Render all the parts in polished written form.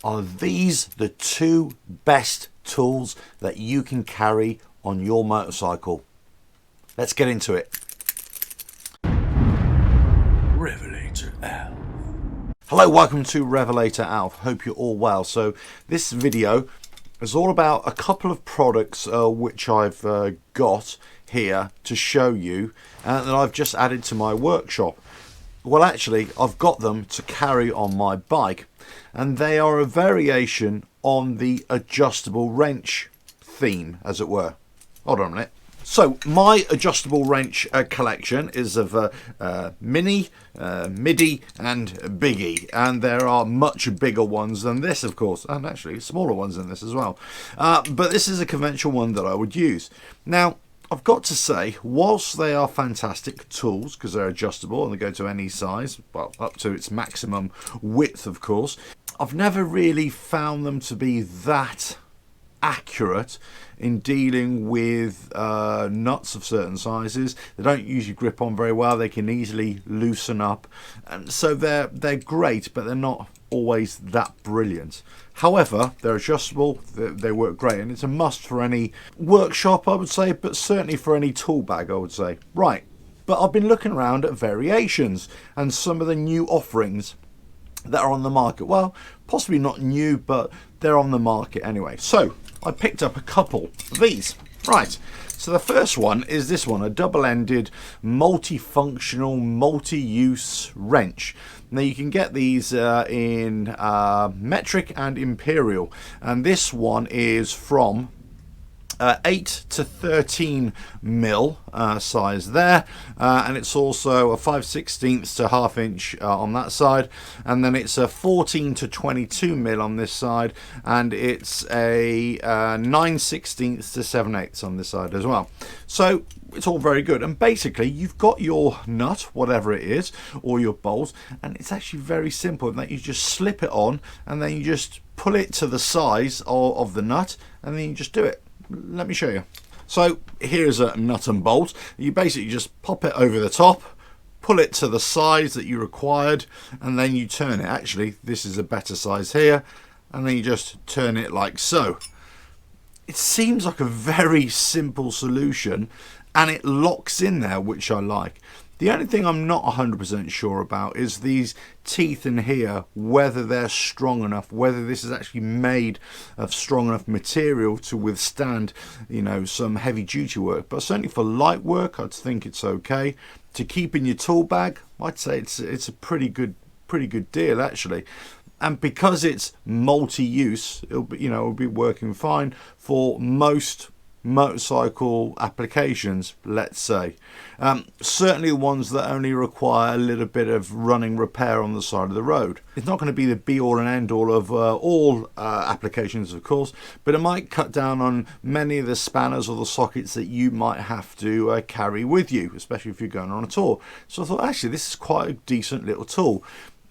Are these the two best tools that you can carry on your motorcycle? Let's get into it. RevelatorAlf. Hello, welcome to RevelatorAlf. Hope you're all well. So this video is all about a couple of products which I've got here to show you and that I've just added to my workshop. Well, actually, I've got them to carry on my bike, and they are a variation on the adjustable wrench theme, as it were. Hold on a minute. So my adjustable wrench collection is of mini, midi and biggie, and there are much bigger ones than this, of course, and actually smaller ones than this as well. But this is a conventional one that I would use. Now, I've got to say, whilst they are fantastic tools because they're adjustable and they go to any size, well, up to its maximum width, of course, I've never really found them to be that accurate in dealing with nuts of certain sizes. They don't usually grip on very well. They can easily loosen up, and so they're great, but they're not always that brilliant. However, they're adjustable, they work great, and it's a must for any workshop, I would say, but certainly for any tool bag, I would say. Right, but I've been looking around at variations and some of the new offerings that are on the market. Well, possibly not new, but they're on the market anyway. So I picked up a couple of these. Right, so the first one is this one, a double-ended multifunctional multi-use wrench. Now you can get these in metric and imperial, and this one is from 8 to 13 mil size there, and it's also a 5/16 to half inch on that side, and then it's a 14 to 22 mil on this side, and it's a 9/16 to 7/8 on this side as well. So it's all very good, and basically you've got your nut, whatever it is, or your bolt, and it's actually very simple in that you just slip it on and then you just pull it to the size of the nut, and then you just do it. Let me show you. So here's a nut and bolt. You basically just pop it over the top, pull it to the size that you required, and then you turn it. Actually, this is a better size here, and then you just turn it like so. It seems like a very simple solution, and it locks in there, which I like. The only thing I'm not 100% sure about is these teeth in here, whether they're strong enough, whether this is actually made of strong enough material to withstand, you know, some heavy duty work. But certainly for light work, I'd think it's okay. To keep in your tool bag, I'd say it's a pretty good deal actually. And because it's multi-use, it'll be working fine for most motorcycle applications, let's say. Certainly ones that only require a little bit of running repair on the side of the road. It's not going to be the be all and end all of all applications, of course, but it might cut down on many of the spanners or the sockets that you might have to carry with you, especially if you're going on a tour. So I thought, actually, this is quite a decent little tool.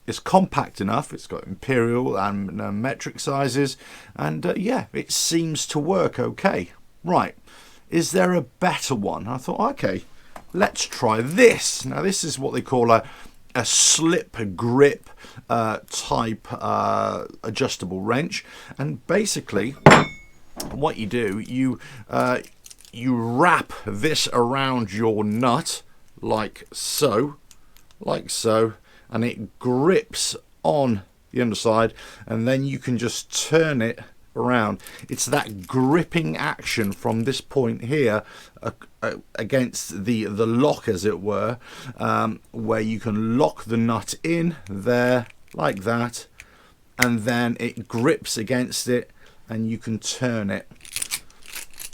It's compact enough, it's got imperial and metric sizes, and yeah, it seems to work okay. Right, is there a better one? I thought, okay, let's try this. Now this is what they call a slip grip type adjustable wrench, and basically what you do, you wrap this around your nut like so, and it grips on the underside, and then you can just turn it around. It's that gripping action from this point here against the lock, as it were, where you can lock the nut in there like that, and then it grips against it and you can turn it.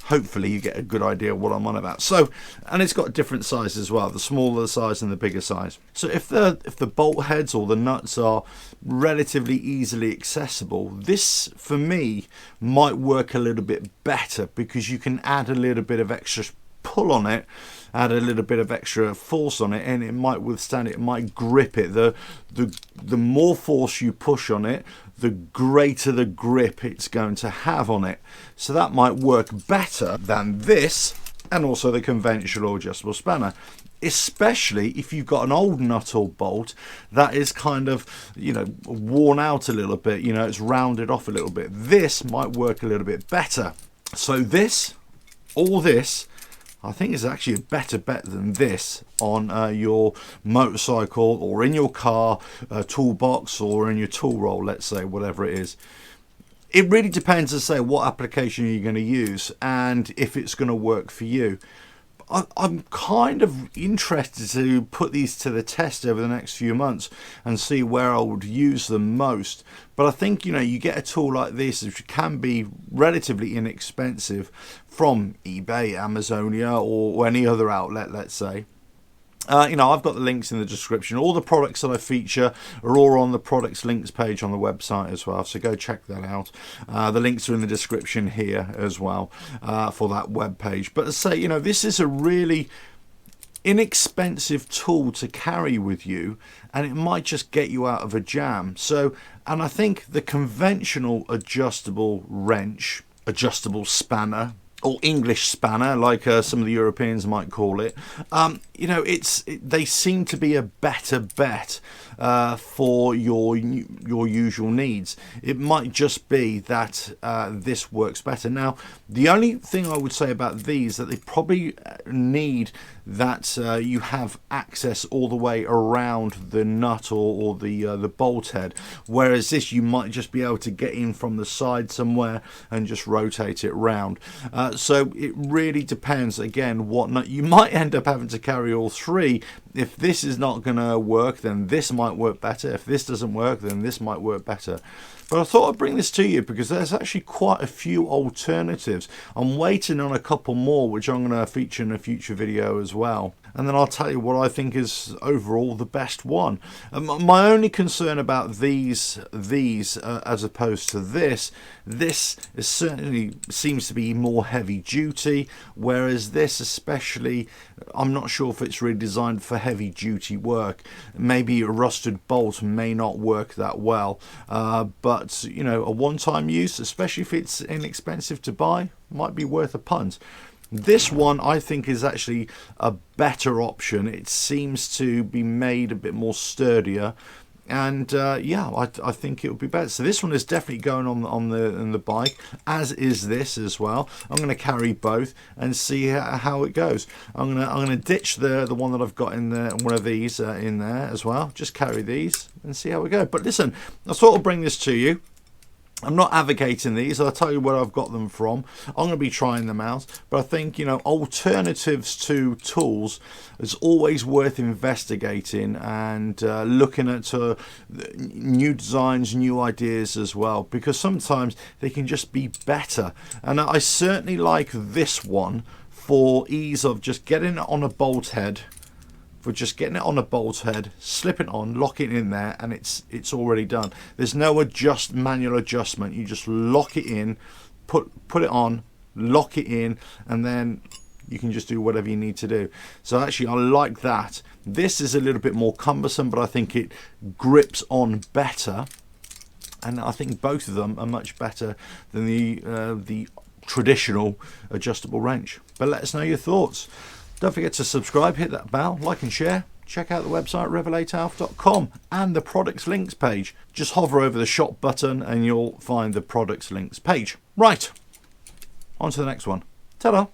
Hopefully you get a good idea of what I'm on about. So, and it's got different sizes as well, the smaller the size and the bigger size. So if the bolt heads or the nuts are relatively easily accessible, this for me might work a little bit better because you can add a little bit of extra pull on it, add a little bit of extra force on it, and it might withstand it, it might grip it. The more force you push on it, the greater the grip it's going to have on it. So that might work better than this, and also the conventional adjustable spanner, especially if you've got an old nut or bolt that is kind of, you know, worn out a little bit, you know, it's rounded off a little bit. This might work a little bit better. So this, all this, I think is actually a better bet than this on your motorcycle or in your car toolbox or in your tool roll, let's say, whatever it is. It really depends, as I say, what application you're going to use and if it's going to work for you. I'm kind of interested to put these to the test over the next few months and see where I would use them most. But I think, you know, you get a tool like this, which can be relatively inexpensive, from eBay, Amazonia, or any other outlet, let's say. You know, I've got the links in the description. All the products that I feature are all on the products links page on the website as well, so go check that out. The links are in the description here as well for that web page. But as I say, you know, this is a really inexpensive tool to carry with you, and it might just get you out of a jam. So, and I think the conventional adjustable wrench, adjustable spanner, or English spanner, like some of the Europeans might call it, you know, they seem to be a better bet for your usual needs. It might just be that this works better. Now, the only thing I would say about these, that they probably need that you have access all the way around the nut or the bolt head, whereas this you might just be able to get in from the side somewhere and just rotate it round. So it really depends, again, what nut. You might end up having to carry all three. If this is not going to work, then this might work better. If this doesn't work, then this might work better. But I thought I'd bring this to you because there's actually quite a few alternatives. I'm waiting on a couple more, which I'm going to feature in a future video as well. And then I'll tell you what I think is overall the best one. My only concern about these as opposed to this is certainly seems to be more heavy duty, whereas this especially, I'm not sure if it's really designed for heavy duty work. Maybe a rusted bolt may not work that well, but you know, a one-time use, especially if it's inexpensive to buy, might be worth a punt. This one I think is actually a better option. It seems to be made a bit more sturdier, and yeah, I think it would be better. So this one is definitely going on the bike, as is this as well. I'm going to carry both and see how it goes. I'm gonna ditch the one that I've got in there, one of these in there as well. Just carry these and see how we go. But listen, I thought I'd bring this to you. I'm not advocating these. I'll tell you where I've got them from. I'm going to be trying them out. But I think, you know, alternatives to tools is always worth investigating and looking at new designs, new ideas as well, because sometimes they can just be better. And I certainly like this one for ease of just getting it on a bolt head. For just getting it on a bolt head, slip it on, lock it in there, and it's already done. There's no manual adjustment. You just lock it in, put it on, lock it in, and then you can just do whatever you need to do. So actually I like that. This is a little bit more cumbersome, but I think it grips on better, and I think both of them are much better than the traditional adjustable wrench. But let us know your thoughts. Don't forget to subscribe, hit that bell, like and share. Check out the website RevelatorAlf.com and the products links page. Just hover over the shop button and you'll find the products links page. Right, on to the next one. Ta-da!